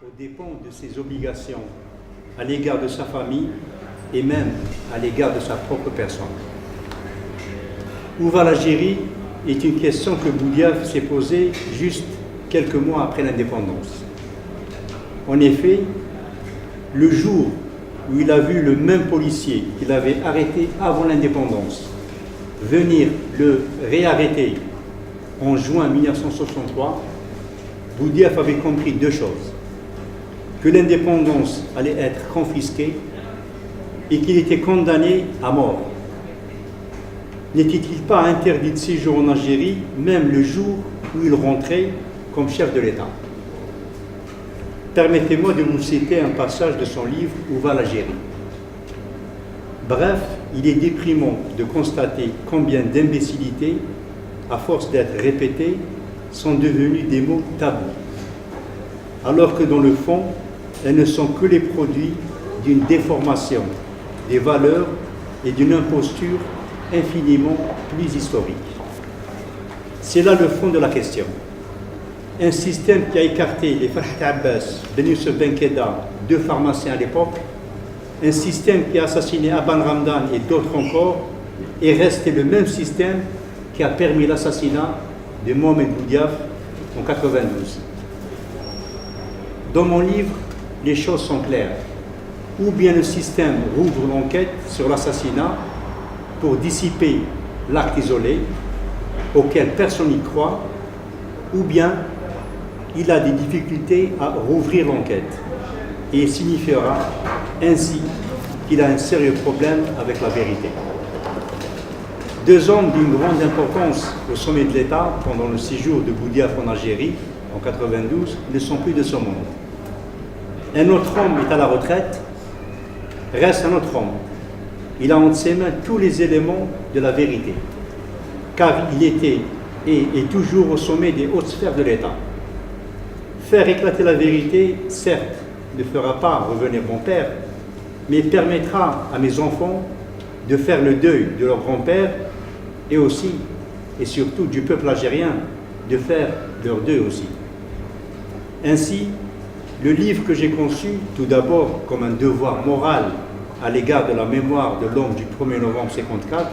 aux dépens de ses obligations à l'égard de sa famille et même à l'égard de sa propre personne. Où va l'Algérie est une question que Boudiaf s'est posée juste quelques mois après l'indépendance. En effet, le jour où il a vu le même policier qu'il avait arrêté avant l'indépendance venir le réarrêter en juin 1963, Boudiaf avait compris deux choses: que l'indépendance allait être confisquée et qu'il était condamné à mort. N'était-il pas interdit de séjour en Algérie, même le jour où il rentrait comme chef de l'État? Permettez-moi de vous citer un passage de son livre « Où va l'Algérie ». Bref, il est déprimant de constater combien d'imbécilités, à force d'être répétées, sont devenues des mots tabous, alors que dans le fond, elles ne sont que les produits d'une déformation des valeurs et d'une imposture infiniment plus historique. C'est là le fond de la question. Un système qui a écarté les Farhat Abbas, Ben Youssef Ben Keda, deux pharmaciens à l'époque, un système qui a assassiné Aban Ramdan et d'autres encore, est resté le même système qui a permis l'assassinat de Mohamed Boudiaf en 1992. Dans mon livre, les choses sont claires. Ou bien le système rouvre l'enquête sur l'assassinat pour dissiper l'acte isolé auquel personne n'y croit, ou bien il a des difficultés à rouvrir l'enquête et il signifiera ainsi qu'il a un sérieux problème avec la vérité. Deux hommes d'une grande importance au sommet de l'État pendant le séjour de Boudiaf en Algérie en 1992 ne sont plus de ce monde. Un autre homme est à la retraite, reste un autre homme. Il a entre ses mains tous les éléments de la vérité, car il était et est toujours au sommet des hautes sphères de l'État. Faire éclater la vérité, certes, ne fera pas revenir mon père, mais permettra à mes enfants de faire le deuil de leur grand-père et aussi, et surtout du peuple algérien, de faire leur deuil aussi. Ainsi, le livre que j'ai conçu, tout d'abord comme un devoir moral à l'égard de la mémoire de l'homme du 1er novembre 1954,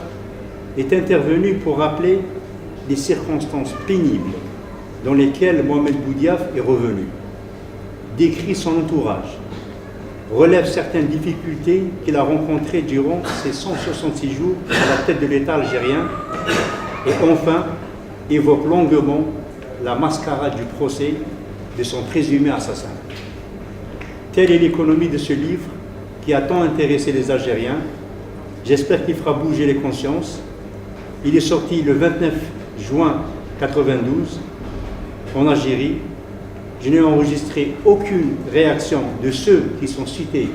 est intervenu pour rappeler les circonstances pénibles dans lesquelles Mohamed Boudiaf est revenu, décrit son entourage, relève certaines difficultés qu'il a rencontrées durant ses 166 jours à la tête de l'État algérien et enfin évoque longuement la mascarade du procès de son présumé assassin. Telle est l'économie de ce livre qui a tant intéressé les Algériens. J'espère qu'il fera bouger les consciences. Il est sorti le 29 juin 1992 en Algérie. Je n'ai enregistré aucune réaction de ceux qui sont cités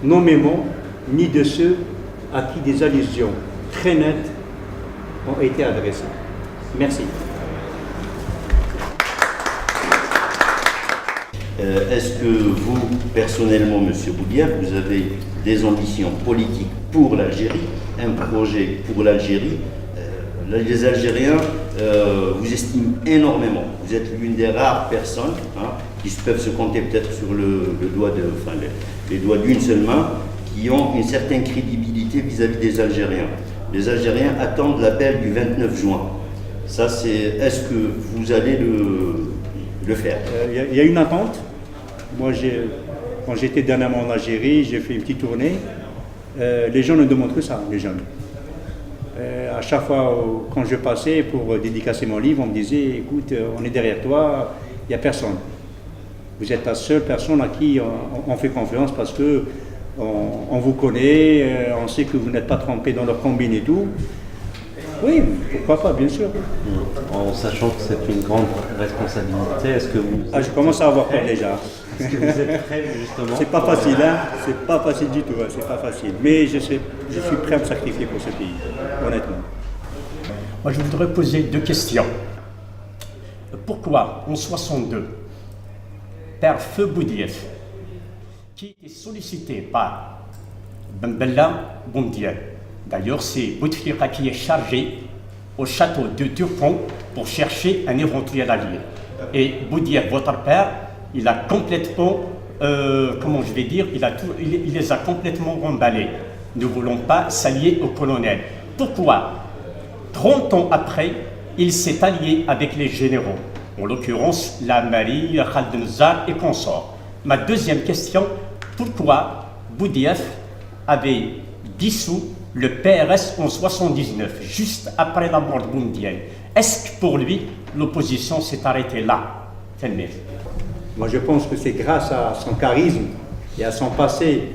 nommément, ni de ceux à qui des allusions très nettes ont été adressées. Merci. Est-ce que vous, personnellement, M. Boudiaf, vous avez des ambitions politiques pour l'Algérie, un projet pour l'Algérie? Les Algériens vous estiment énormément. Vous êtes l'une des rares personnes qui peuvent se compter peut-être sur les doigts d'une seule main, qui ont une certaine crédibilité vis-à-vis des Algériens. Les Algériens attendent l'appel du 29 juin. Ça, c'est. Est-ce que vous allez le faire? Il y a une attente. Moi, quand j'étais dernièrement en Algérie, j'ai fait une petite tournée. Les gens ne demandent que ça, les jeunes. À chaque fois, quand je passais pour dédicacer mon livre, on me disait, écoute, on est derrière toi, il n'y a personne. Vous êtes la seule personne à qui on fait confiance parce que on vous connaît, on sait que vous n'êtes pas trempé dans leur combine et tout. Oui, pourquoi pas, bien sûr. En sachant que c'est une grande responsabilité, est-ce que vous... Je commence à avoir peur déjà. Est-ce que vous êtes prêt justement? C'est pas facile, hein. C'est pas facile du tout, hein. C'est pas facile. Mais je suis prêt à me sacrifier pour ce pays, honnêtement. Moi, je voudrais poser deux questions. Pourquoi, en 1962, Père Feu Boudiaf, qui était sollicité par Ben Bella Boudiaf, d'ailleurs, c'est Bouteflika qui est chargé au château de Turpon pour chercher un éventuel allié. Et Boudiaf, votre père, il a complètement, comment je vais dire, il les a complètement remballés. Ne voulons pas s'allier au colonel. Pourquoi 30 ans après, il s'est allié avec les généraux, en l'occurrence la Marie, Khaled Nezzar et consorts. Ma deuxième question, pourquoi Boudiaf avait dissous le PRS en 79, juste après la mort de Boumedienne? Est-ce que pour lui, l'opposition s'est arrêtée là? Moi je pense que c'est grâce à son charisme et à son passé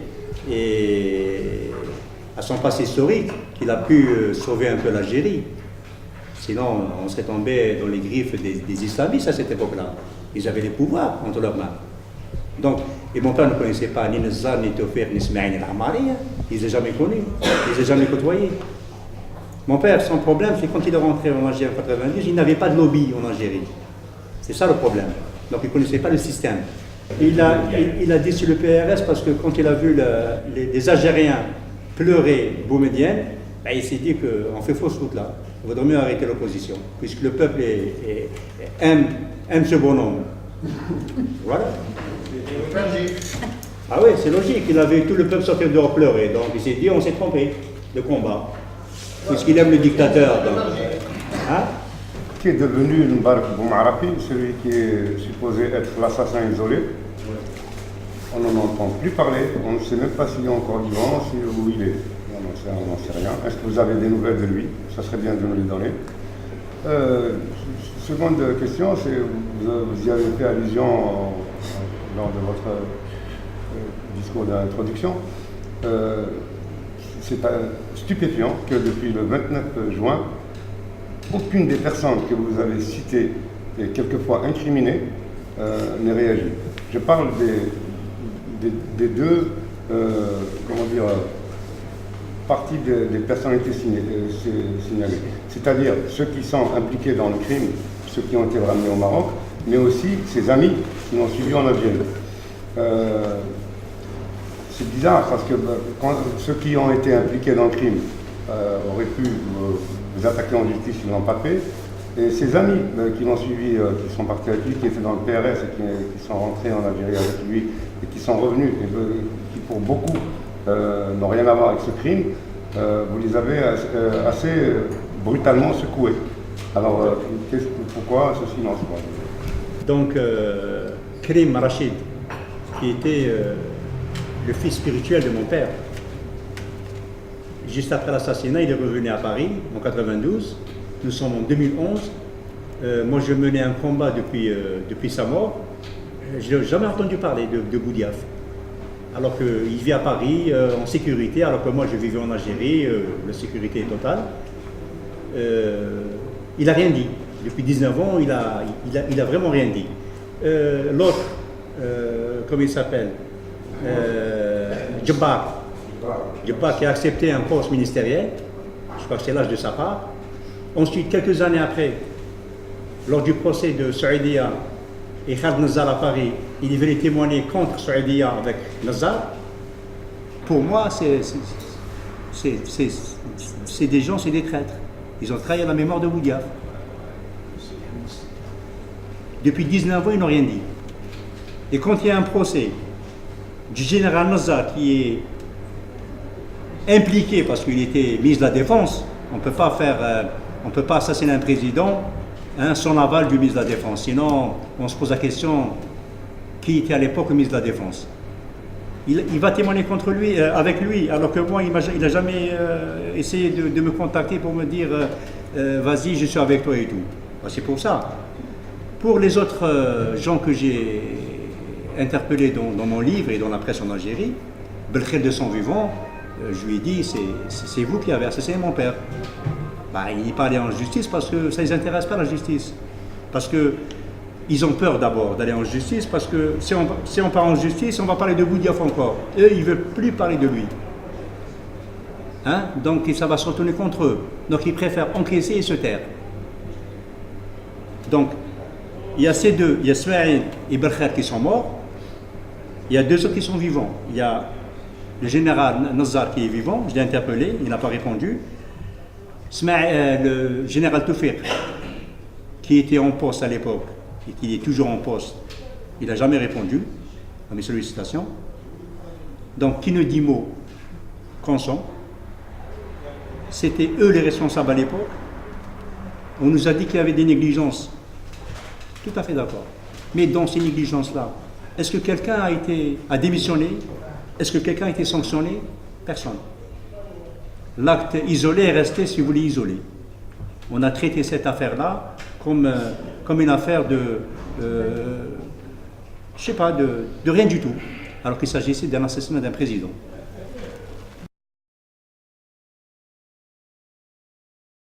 historique qu'il a pu sauver un peu l'Algérie. Sinon, on serait tombé dans les griffes des islamistes à cette époque-là. Ils avaient les pouvoirs entre leurs mains. Donc, et mon père ne connaissait pas ni Nezzar, ni Tawfiq, ni Ismaïl, ni Amari. Il ne les a jamais connus, il ne les a jamais côtoyés. Mon père, son problème, c'est quand il est rentré en Algérie en 90, il n'avait pas de lobby en Algérie. C'est ça le problème. Donc il ne connaissait pas le système. Il a déçu le PRS parce que quand il a vu les Algériens pleurer Boumedienne, ben, il s'est dit qu'on fait fausse route là. Il vaudrait mieux arrêter l'opposition, puisque le peuple aime ce bonhomme. Voilà. Ah oui, c'est logique. Il a vu tout le peuple sortir dehors pleurer. Donc il s'est dit, on s'est trompé de combat. Puisqu'il aime le dictateur. Donc. Hein? Qui est devenu Mbarak Boumarapi, celui qui est supposé être l'assassin isolé. On n'en entend plus parler, on ne sait même pas s'il est encore vivant, où il est. On n'en sait rien. Est-ce que vous avez des nouvelles de lui? Ça serait bien de nous les donner. Seconde question, c'est vous y avez fait allusion lors de votre discours d'introduction. C'est stupéfiant que depuis le 29 juin, aucune des personnes que vous avez citées et quelquefois incriminées n'ait réagi. Je parle des deux, comment dire, parties des personnalités signalées. C'est-à-dire ceux qui sont impliqués dans le crime, ceux qui ont été ramenés au Maroc, mais aussi ses amis qui l'ont suivi en Algérie. C'est bizarre parce que quand ceux qui ont été impliqués dans le crime auraient pu vous attaquer en justice, ils ne l'ont pas fait. Et ses amis qui l'ont suivi, qui sont partis avec lui, qui étaient dans le PRS et qui sont rentrés en Algérie avec lui et qui sont revenus, et qui pour beaucoup n'ont rien à voir avec ce crime, vous les avez assez brutalement secoués. Alors, pourquoi ce silence? Donc, Karim Rachid, qui était le fils spirituel de mon père, juste après l'assassinat, il est revenu à Paris en 92. Nous sommes en 2011. Moi, je menais un combat depuis sa mort. Je n'ai jamais entendu parler de Boudiaf. Alors qu'il vit à Paris en sécurité, alors que moi, je vivais en Algérie, la sécurité est totale. Il n'a rien dit. Depuis 19 ans, il a vraiment rien dit. L'autre, comment il s'appelle, Djebbar qui a accepté un poste ministériel, je crois que c'est l'âge de sa part. Ensuite, quelques années après, lors du procès de Saoudia et Khaled Nezzar à Paris, il venait témoigner contre Saoudia avec Nezzar. Pour moi, c'est des gens, c'est des traîtres. Ils ont trahi la mémoire de Boudiaf. Depuis 19 ans, ils n'ont rien dit. Et quand il y a un procès du général Nezzar qui est impliqué parce qu'il était ministre de la Défense, on ne peut pas assassiner un président sans l'aval du ministre de la Défense. Sinon, on se pose la question, qui était à l'époque le ministre de la Défense? Il va témoigner contre lui, avec lui, alors que moi, il n'a jamais essayé de me contacter pour me dire vas-y, je suis avec toi et tout. Ben, c'est pour ça. Pour les autres gens que j'ai interpellés dans mon livre et dans la presse en Algérie, Belkhel de son vivant, je lui ai dit, c'est vous qui avez assassiné mon père. Ben, il n'est pas allé en justice parce que ça ne les intéresse pas la justice. Parce qu'ils ont peur d'abord d'aller en justice, parce que si on part en justice, on va parler de Boudiaf encore. Eux, ils ne veulent plus parler de lui. Hein? Donc ça va se retourner contre eux. Donc ils préfèrent encaisser et se taire. Donc, il y a ces deux, il y a Smaïl et Belkhel qui sont morts, il y a deux autres qui sont vivants. Il y a le général Nezzar qui est vivant, je l'ai interpellé, il n'a pas répondu. Le général Tawfiq, qui était en poste à l'époque, et qui est toujours en poste, Il n'a jamais répondu à mes sollicitations. Donc, qui ne dit mot consent. C'était eux les responsables à l'époque. On nous a dit qu'il y avait des négligences. Tout à fait d'accord. Mais dans ces négligences-là, est-ce que quelqu'un a démissionné? Est-ce que quelqu'un a été sanctionné? Personne. L'acte isolé est resté, si vous voulez, isolé. On a traité cette affaire-là comme une affaire de rien du tout, alors qu'il s'agissait d'un assassinat d'un président.